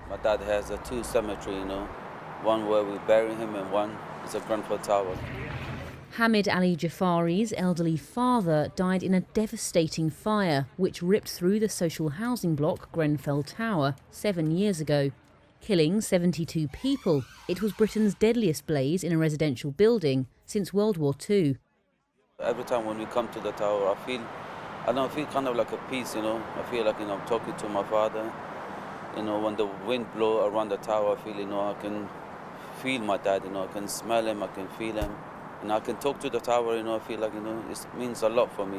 My dad has two cemetery, one where we bury him and one is a Grenfell Tower. Hamid Ali Jafari's elderly father died in a devastating fire which ripped through the social housing block Grenfell Tower 7 years ago, killing 72 people. It was Britain's deadliest blaze in a residential building since World War II. Every time when we come to the tower, I don't feel kind of like a peace, I feel like, I'm talking to my father. When the wind blows around the tower, I feel, I can feel my dad, I can smell him, I can feel him. And I can talk to the tower, I feel like, it means a lot for me,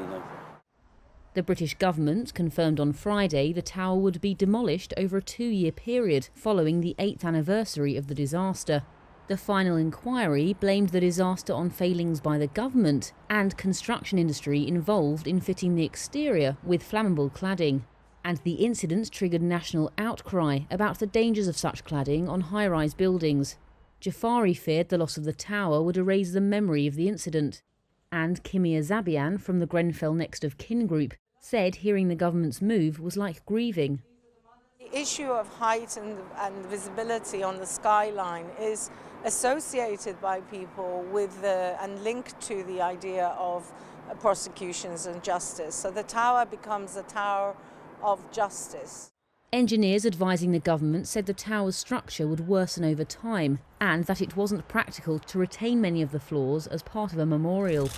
The British government confirmed on Friday the tower would be demolished over a 2-year period following the 8th anniversary of the disaster. The final inquiry blamed the disaster on failings by the government and construction industry involved in fitting the exterior with flammable cladding. And the incident triggered national outcry about the dangers of such cladding on high-rise buildings. Jafari feared the loss of the tower would erase the memory of the incident. And Kimia Zabian from the Grenfell Next of Kin group said hearing the government's move was like grieving. The issue of height and visibility on the skyline is associated by people with and linked to the idea of prosecutions and justice. So the tower becomes a tower of justice. Engineers advising the government said the tower's structure would worsen over time and that it wasn't practical to retain many of the floors as part of a memorial.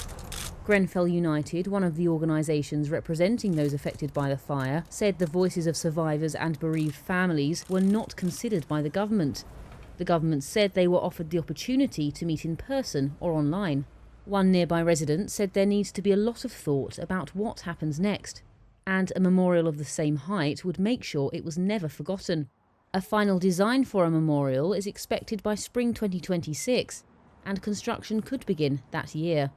Grenfell United, one of the organisations representing those affected by the fire, said the voices of survivors and bereaved families were not considered by the government. The government said they were offered the opportunity to meet in person or online. One nearby resident said there needs to be a lot of thought about what happens next, and a memorial of the same height would make sure it was never forgotten. A final design for a memorial is expected by spring 2026, and construction could begin that year.